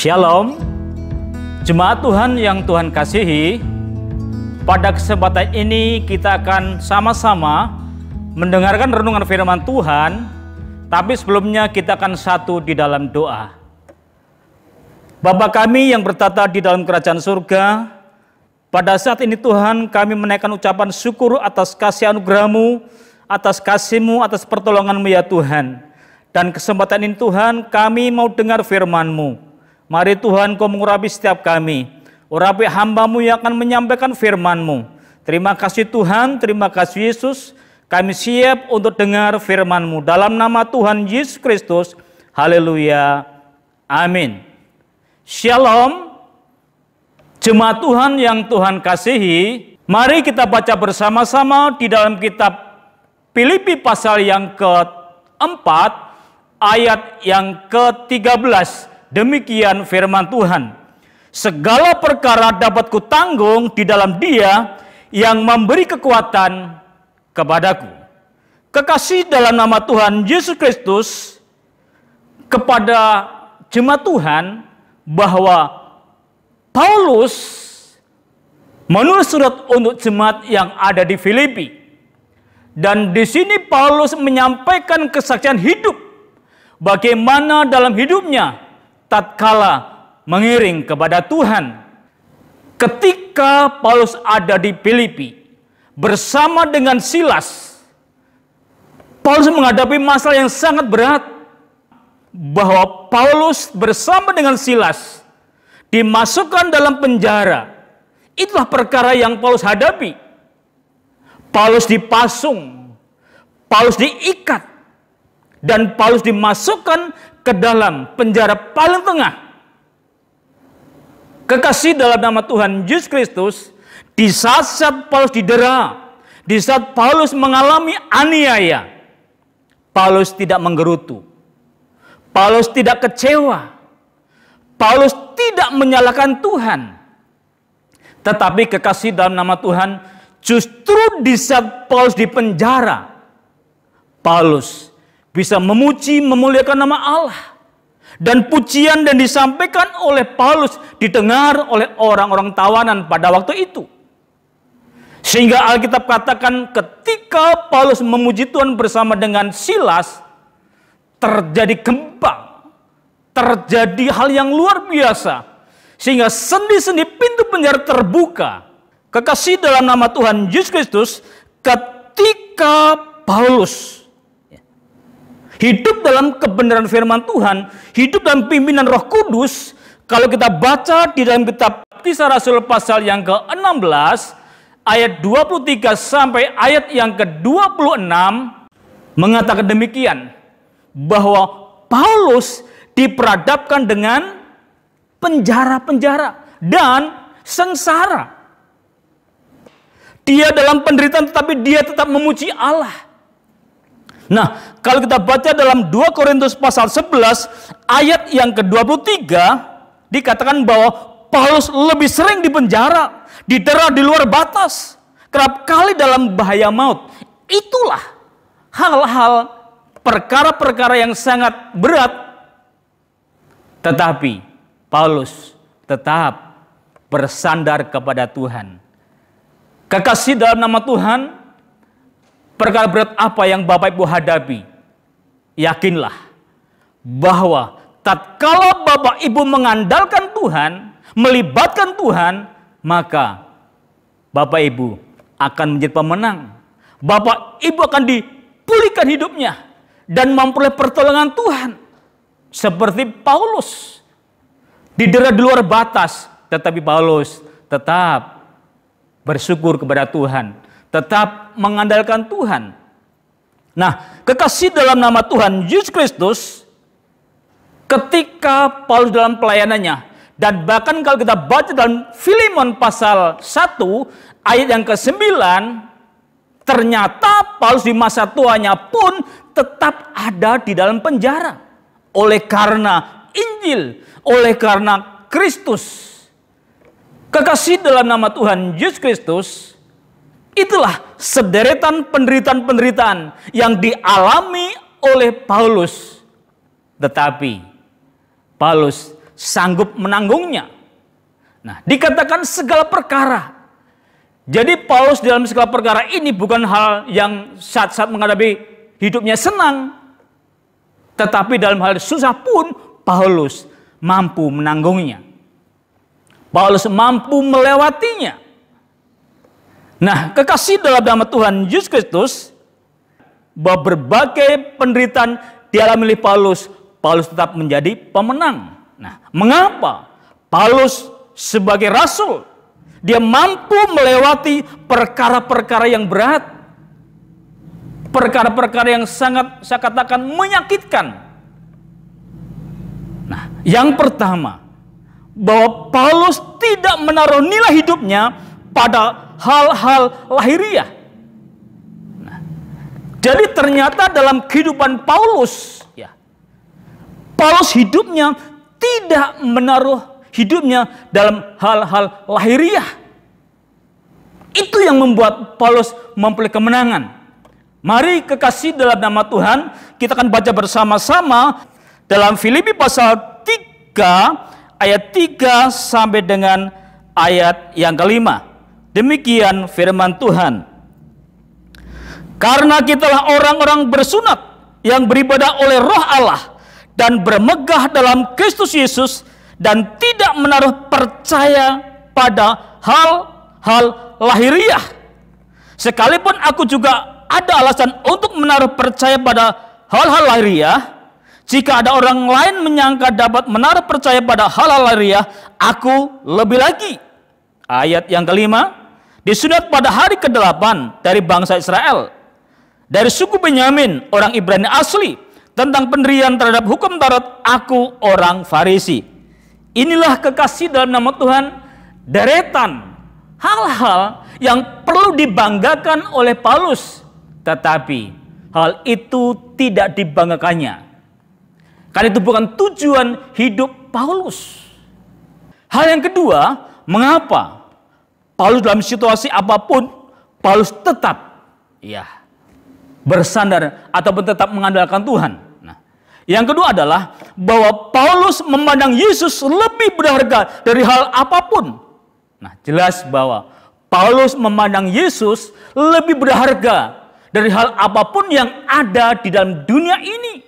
Shalom, jemaat Tuhan yang Tuhan kasihi. Pada kesempatan ini kita akan sama-sama mendengarkan renungan firman Tuhan. Tapi sebelumnya kita akan satu di dalam doa. Bapa kami yang bertata di dalam kerajaan surga, pada saat ini Tuhan kami menaikkan ucapan syukur atas kasih anugerah-Mu, atas kasih-Mu, atas pertolongan-Mu ya Tuhan. Dan kesempatan ini Tuhan kami mau dengar firman-Mu. Mari Tuhan Kau mengurapi setiap kami. Urapi hamba-Mu yang akan menyampaikan firman-Mu. Terima kasih Tuhan, terima kasih Yesus. Kami siap untuk dengar firman-Mu. Dalam nama Tuhan Yesus Kristus. Haleluya. Amin. Shalom. Jemaat Tuhan yang Tuhan kasihi. Mari kita baca bersama-sama di dalam kitab Filipi pasal yang keempat, ayat yang ke-13. Demikian firman Tuhan. Segala perkara dapat kutanggung di dalam Dia yang memberi kekuatan kepadaku. Kekasih dalam nama Tuhan Yesus Kristus kepada jemaat Tuhan, bahwa Paulus menulis surat untuk jemaat yang ada di Filipi. Dan di sini Paulus menyampaikan kesaksian hidup bagaimana dalam hidupnya tatkala mengiring kepada Tuhan. Ketika Paulus ada di Filipi bersama dengan Silas, Paulus menghadapi masalah yang sangat berat, bahwa Paulus bersama dengan Silas dimasukkan dalam penjara. Itulah perkara yang Paulus hadapi. Paulus dipasung, Paulus diikat, dan Paulus dimasukkan ke dalam penjara paling tengah. Kekasih dalam nama Tuhan Yesus Kristus, di saat Paulus didera, di saat Paulus mengalami aniaya, Paulus tidak menggerutu, Paulus tidak kecewa, Paulus tidak menyalahkan Tuhan. Tetapi kekasih dalam nama Tuhan, justru di saat Paulus di penjara, Paulus bisa memuji, memuliakan nama Allah. Dan pujian dan disampaikan oleh Paulus didengar oleh orang-orang tawanan pada waktu itu. Sehingga Alkitab katakan ketika Paulus memuji Tuhan bersama dengan Silas, terjadi gempa, terjadi hal yang luar biasa. Sehingga sendi-sendi pintu penjara terbuka. Kekasih dalam nama Tuhan Yesus Kristus, ketika Paulus hidup dalam kebenaran firman Tuhan, hidup dalam pimpinan Roh Kudus. Kalau kita baca di dalam kitab Kisah Rasul pasal yang ke-16, ayat 23 sampai ayat yang ke-26, mengatakan demikian, bahwa Paulus diperhadapkan dengan penjara-penjara dan sengsara. Dia dalam penderitaan tetapi dia tetap memuji Allah. Nah, kalau kita baca dalam 2 Korintus pasal 11 ayat yang ke-23, dikatakan bahwa Paulus lebih sering di penjara, didera di luar batas, kerap kali dalam bahaya maut. Itulah hal-hal, perkara-perkara yang sangat berat. Tetapi Paulus tetap bersandar kepada Tuhan. Kekasih dalam nama Tuhan, perkara berat apa yang Bapak Ibu hadapi, yakinlah bahwa tatkala Bapak Ibu mengandalkan Tuhan, melibatkan Tuhan, maka Bapak Ibu akan menjadi pemenang. Bapak Ibu akan dipulihkan hidupnya dan memperoleh pertolongan Tuhan. Seperti Paulus didera di luar batas, tetapi Paulus tetap bersyukur kepada Tuhan, tetap mengandalkan Tuhan. Nah, kekasih dalam nama Tuhan Yesus Kristus, ketika Paulus dalam pelayanannya, dan bahkan kalau kita baca dalam Filemon pasal 1 ayat yang ke-9, ternyata Paulus di masa tuanya pun tetap ada di dalam penjara. Oleh karena Injil, oleh karena Kristus. Kekasih dalam nama Tuhan Yesus Kristus, itulah sederetan penderitaan-penderitaan yang dialami oleh Paulus. Tetapi Paulus sanggup menanggungnya. Nah, dikatakan segala perkara. Jadi Paulus dalam segala perkara ini bukan hal yang saat-saat menghadapi hidupnya senang. Tetapi dalam hal susah pun Paulus mampu menanggungnya. Paulus mampu melewatinya. Nah, kekasih dalam nama Tuhan Yesus Kristus, bahwa berbagai penderitaan dialami oleh Paulus, Paulus tetap menjadi pemenang. Nah, mengapa Paulus sebagai rasul dia mampu melewati perkara-perkara yang berat, perkara-perkara yang sangat saya katakan menyakitkan? Nah, yang pertama, bahwa Paulus tidak menaruh nilai hidupnya pada hal-hal lahiriah. Nah, jadi ternyata dalam kehidupan Paulus, Paulus hidupnya tidak menaruh hidupnya dalam hal-hal lahiriah. Itu yang membuat Paulus memperoleh kemenangan. Mari kekasih dalam nama Tuhan, kita akan baca bersama-sama dalam Filipi pasal 3 ayat 3 sampai dengan ayat yang kelima. Demikian firman Tuhan. Karena kitalah orang-orang bersunat yang beribadah oleh Roh Allah dan bermegah dalam Kristus Yesus, dan tidak menaruh percaya pada hal-hal lahiriah. Sekalipun aku juga ada alasan untuk menaruh percaya pada hal-hal lahiriah, jika ada orang lain menyangka dapat menaruh percaya pada hal-hal lahiriah, aku lebih lagi. Ayat yang kelima, disunat pada hari ke-8 dari bangsa Israel, dari suku Benyamin, orang Ibrani asli. Tentang pendirian terhadap hukum Taurat, aku orang Farisi. Inilah kekasih dalam nama Tuhan, deretan hal-hal yang perlu dibanggakan oleh Paulus, tetapi hal itu tidak dibanggakannya, karena itu bukan tujuan hidup Paulus. Hal yang kedua, mengapa Paulus dalam situasi apapun, Paulus tetap bersandar ataupun tetap mengandalkan Tuhan. Yang kedua adalah bahwa Paulus memandang Yesus lebih berharga dari hal apapun. Nah, jelas bahwa Paulus memandang Yesus lebih berharga dari hal apapun yang ada di dalam dunia ini.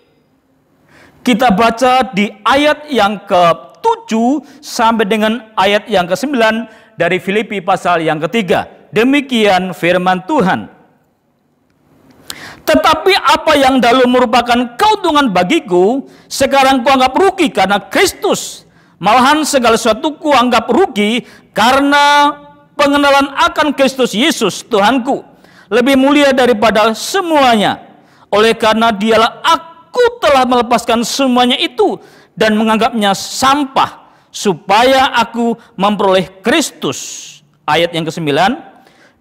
Kita baca di ayat yang ke-7 sampai dengan ayat yang ke-9 dari Filipi pasal yang ketiga. Demikian firman Tuhan. Tetapi apa yang dahulu merupakan keuntungan bagiku, sekarang kuanggap rugi karena Kristus. Malahan segala sesuatu kuanggap rugi karena pengenalan akan Kristus Yesus Tuhanku lebih mulia daripada semuanya. Oleh karena dialah aku telah melepaskan semuanya itu dan menganggapnya sampah, supaya aku memperoleh Kristus. Ayat yang ke-9,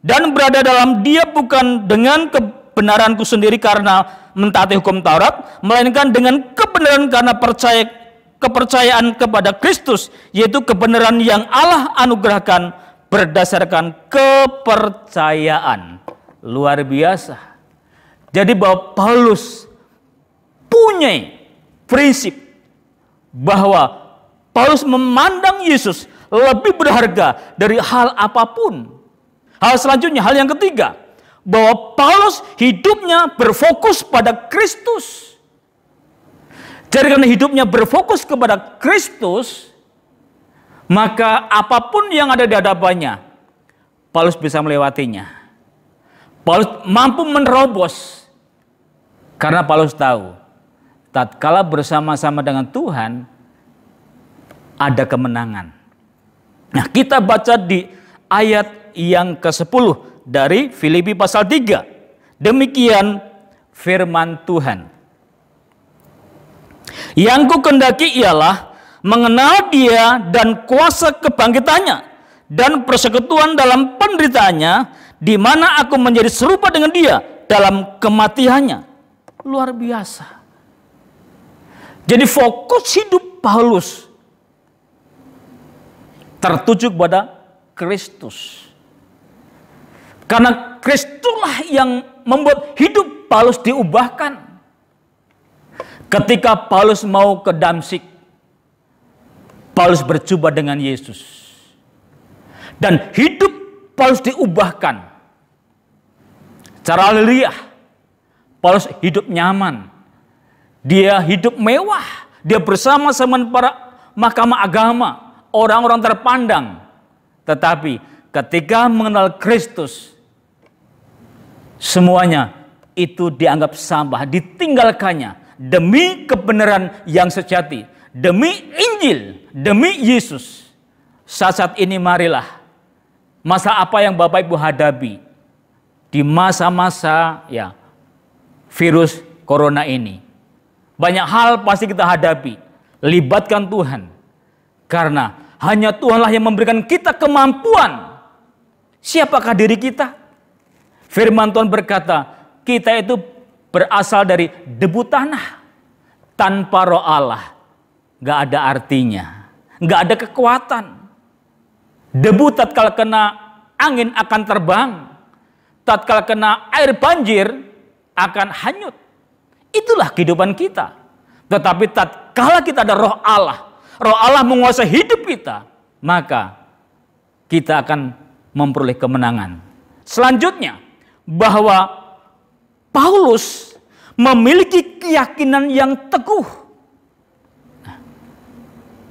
dan berada dalam dia bukan dengan kebenaranku sendiri karena mentaati hukum Taurat, melainkan dengan kebenaran karena kepercayaan kepada Kristus, yaitu kebenaran yang Allah anugerahkan berdasarkan kepercayaan. Luar biasa. Jadi bahwa Paulus punya prinsip bahwa Paulus memandang Yesus lebih berharga dari hal apapun. Hal selanjutnya, hal yang ketiga, bahwa Paulus hidupnya berfokus pada Kristus. Jadi karena hidupnya berfokus kepada Kristus, maka apapun yang ada di hadapannya, Paulus bisa melewatinya. Paulus mampu menerobos. Karena Paulus tahu, tatkala bersama-sama dengan Tuhan, ada kemenangan. Nah, kita baca di ayat yang ke-10 dari Filipi pasal 3. Demikian firman Tuhan. Yang kukendaki ialah mengenal dia dan kuasa kebangkitannya dan persekutuan dalam penderitaannya, di mana aku menjadi serupa dengan dia dalam kematiannya. Luar biasa. Jadi fokus hidup Paulus tertuju kepada Kristus. Karena Kristuslah yang membuat hidup Paulus diubahkan. Ketika Paulus mau ke Damsyik, Paulus berjumpa dengan Yesus. Dan hidup Paulus diubahkan. Cara haleluya. Paulus hidup nyaman. Dia hidup mewah. Dia bersama-sama para mahkamah agama, orang-orang terpandang. Tetapi ketika mengenal Kristus, semuanya itu dianggap sampah, ditinggalkannya demi kebenaran yang sejati, demi Injil, demi Yesus. Saat ini marilah, masa apa yang Bapak Ibu hadapi di masa-masa virus corona ini. Banyak hal pasti kita hadapi. Libatkan Tuhan. Karena hanya Tuhanlah yang memberikan kita kemampuan. Siapakah diri kita? Firman Tuhan berkata, kita itu berasal dari debu tanah. Tanpa roh Allah, gak ada artinya. Gak ada kekuatan. Debu tatkala kena angin akan terbang. Tatkala kena air banjir akan hanyut. Itulah kehidupan kita. Tetapi tatkala kita ada roh Allah menguasai hidup kita, maka kita akan memperoleh kemenangan. Selanjutnya, bahwa Paulus memiliki keyakinan yang teguh.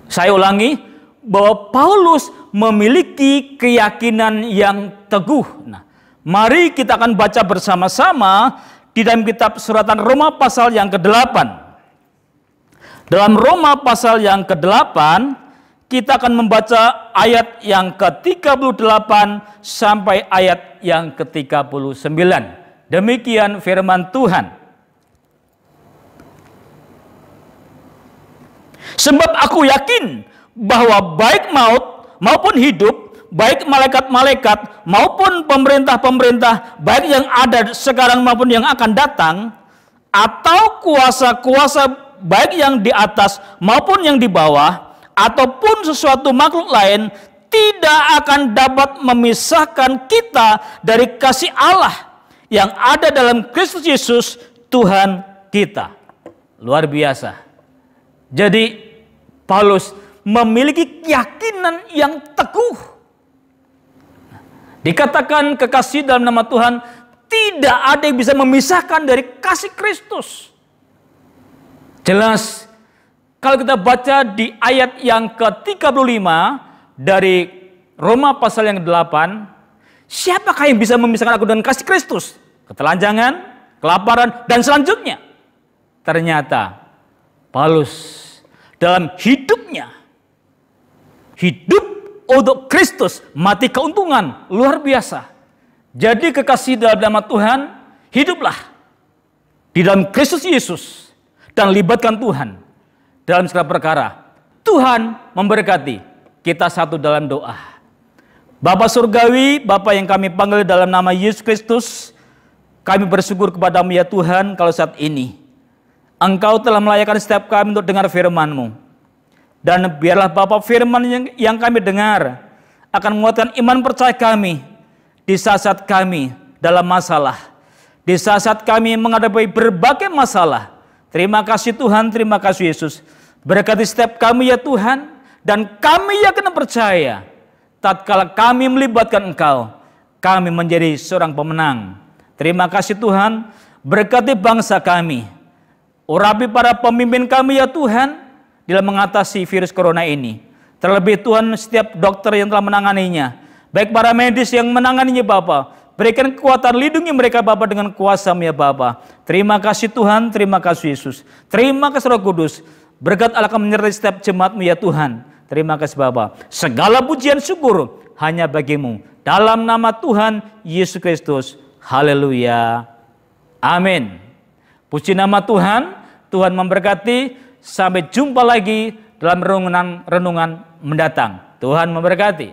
Saya ulangi, bahwa Paulus memiliki keyakinan yang teguh. Nah, mari kita akan baca bersama-sama di dalam kitab suratan Roma pasal yang ke-8. Dalam Roma pasal yang ke-8, kita akan membaca ayat yang ke-38 sampai ayat yang ke-39. Demikian firman Tuhan. Sebab aku yakin bahwa baik maut maupun hidup, baik malaikat-malaikat maupun pemerintah-pemerintah, baik yang ada sekarang maupun yang akan datang, atau kuasa-kuasa baik yang di atas maupun yang di bawah, ataupun sesuatu makhluk lain, tidak akan dapat memisahkan kita dari kasih Allah yang ada dalam Kristus Yesus Tuhan kita. Luar biasa. Jadi Paulus memiliki keyakinan yang teguh. Dikatakan kekasih dalam nama Tuhan, tidak ada yang bisa memisahkan dari kasih Kristus. Jelas, kalau kita baca di ayat yang ke-35 dari Roma pasal yang ke-8, siapakah yang bisa memisahkan aku dengan kasih Kristus? Ketelanjangan, kelaparan, dan selanjutnya. Ternyata Paulus dalam hidupnya, hidup untuk Kristus, mati keuntungan, luar biasa. Jadi kekasih dalam nama Tuhan, hiduplah di dalam Kristus Yesus dan libatkan Tuhan dalam segala perkara. Tuhan memberkati kita satu dalam doa. Bapa Surgawi, Bapa yang kami panggil dalam nama Yesus Kristus, kami bersyukur kepadamu ya Tuhan kalau saat ini Engkau telah melayakkan setiap kami untuk dengar firman-Mu. Dan biarlah Bapak firman yang kami dengar akan menguatkan iman percaya kami di saat-saat kami dalam masalah, di saat-saat kami menghadapi berbagai masalah. Terima kasih Tuhan, terima kasih Yesus. Berkati setiap kami ya Tuhan, dan kami yakin dan percaya tatkala kami melibatkan Engkau, kami menjadi seorang pemenang. Terima kasih Tuhan, berkati bangsa kami, urapi para pemimpin kami ya Tuhan dalam mengatasi virus corona ini. Terlebih Tuhan setiap dokter yang telah menanganinya, baik para medis yang menanganinya Bapa, berikan kekuatan, lindungi mereka Bapa dengan kuasa-Mu ya Bapa. Terima kasih Tuhan, terima kasih Yesus. Terima kasih Roh Kudus, berkat Allah akan menyertai setiap jemaat-Mu ya Tuhan. Terima kasih Bapa. Segala pujian syukur hanya bagi-Mu. Dalam nama Tuhan Yesus Kristus. Haleluya. Amin. Puji nama Tuhan. Tuhan memberkati. Sampai jumpa lagi dalam renungan mendatang. Tuhan memberkati.